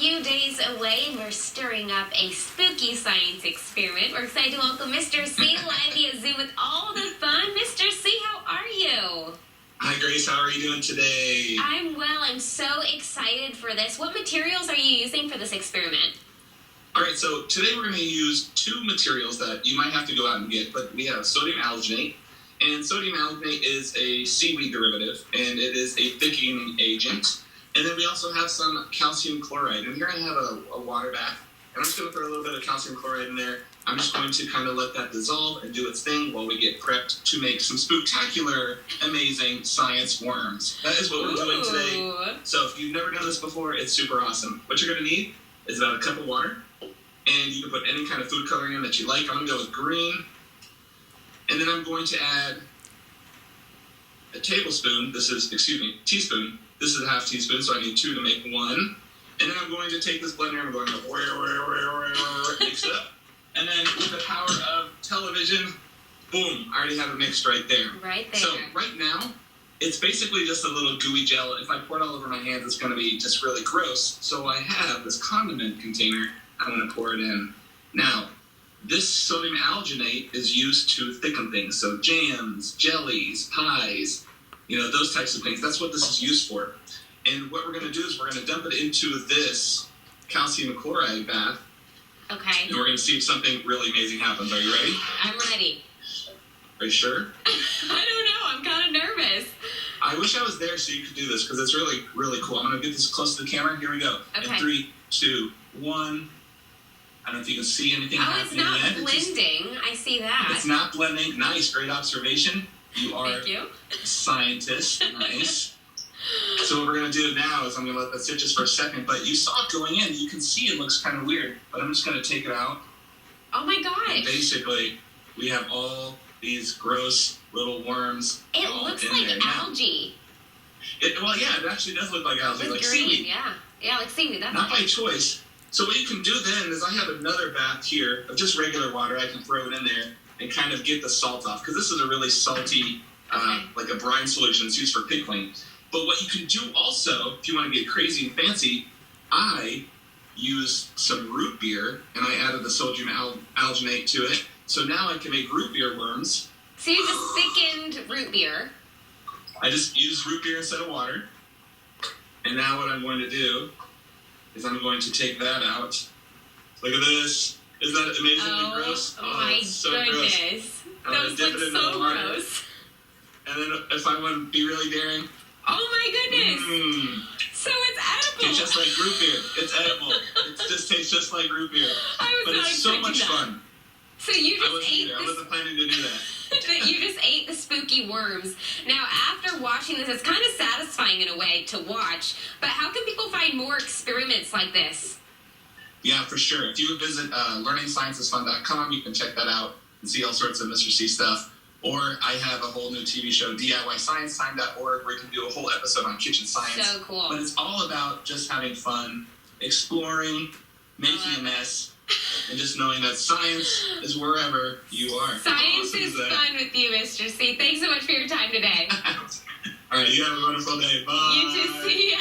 few days away, and we're stirring up a spooky science experiment. We're excited to welcome Mr. C live via Zoom with all the fun. Mr. C, how are you? Hi, Grace. How are you doing today? I'm well. I'm so excited for this. What materials are you using for this experiment? All right, so today we're going to use two materials that you might have to go out and get, but we have sodium alginate. And sodium alginate is a seaweed derivative, and it is a thickening agent. And then we also have some calcium chloride. And here I have a water bath, and I'm just going to throw a little bit of calcium chloride in there. I'm just going to kind of let that dissolve and do its thing while we get prepped to make some spooktacular, amazing science worms. That is what we're doing today. So if you've never done this before, it's super awesome. What you're going to need is about a cup of water, and you can put any kind of food coloring in that you like. I'm going to go with green. And then I'm going to add a tablespoon. Teaspoon. This is a half teaspoon, so I need 2 to make 1. And then I'm going to take this blender and I'm going to mix it up. And then with the power of television, boom, I already have it mixed right there. Right there. So right now, it's basically just a little gooey gel. If I pour it all over my hands, it's going to be just really gross. So I have this condiment container. I'm going to pour it in. Now, this sodium alginate is used to thicken things. So jams, jellies, pies, those types of things. That's what this is used for. And what we're going to do is we're going to dump it into this calcium chloride bath. Okay. And we're going to see if something really amazing happens. Are you ready? I'm ready. Are you sure? I don't know. I'm kind of nervous. I wish I was there so you could do this because it's really, really cool. I'm going to get this close to the camera. Here we go. Okay. In 3, 2, 1. I don't know if you can see anything happening. Oh, it's not blending. I see that. It's not blending. Nice. Great observation. You are Thank you. a scientist. Nice. So what we're going to do now is I'm going to let that sit just for a second. But you saw it going in. You can see it looks kind of weird. But I'm just going to take it out. Oh, my gosh. And basically, we have all these gross little worms. It looks like algae. It actually does look like algae. With like green, seaweed. Yeah, like seaweed. That's Not by choice. So what you can do then is I have another bath here of just regular water. I can throw it in there and kind of get the salt off because this is a really salty, like a brine solution. It's used for pickling. But what you can do also, if you want to get crazy and fancy, I use some root beer and I added the sodium alginate to it. So now I can make root beer worms. So you just thickened root beer. I just used root beer instead of water. And now what I'm going to do is I'm going to take that out. Look at this. Isn't that amazingly gross? Oh my so goodness. Gross. Those look so gross. And then if I want to be really daring. Oh my goodness. So it's edible. Tastes just like root beer. It's edible. It just tastes just like root beer. But it's so much fun. So you just ate I wasn't planning to do that. You just ate the spooky worms. Now, after watching this, it's kind of satisfying in a way to watch, but how can people find more experiments like this? Yeah, for sure. If you visit learningsciencesfun.com, you can check that out and see all sorts of Mr. C stuff. Or I have a whole new TV show, DIYScienceTime.org, where you can do a whole episode on kitchen science. So cool. But it's all about just having fun, exploring, making a mess, and just knowing that science is wherever you are. Science is fun with you, Mr. C. Thanks so much for your time today. All right, you have a wonderful day. Bye. You too. See ya.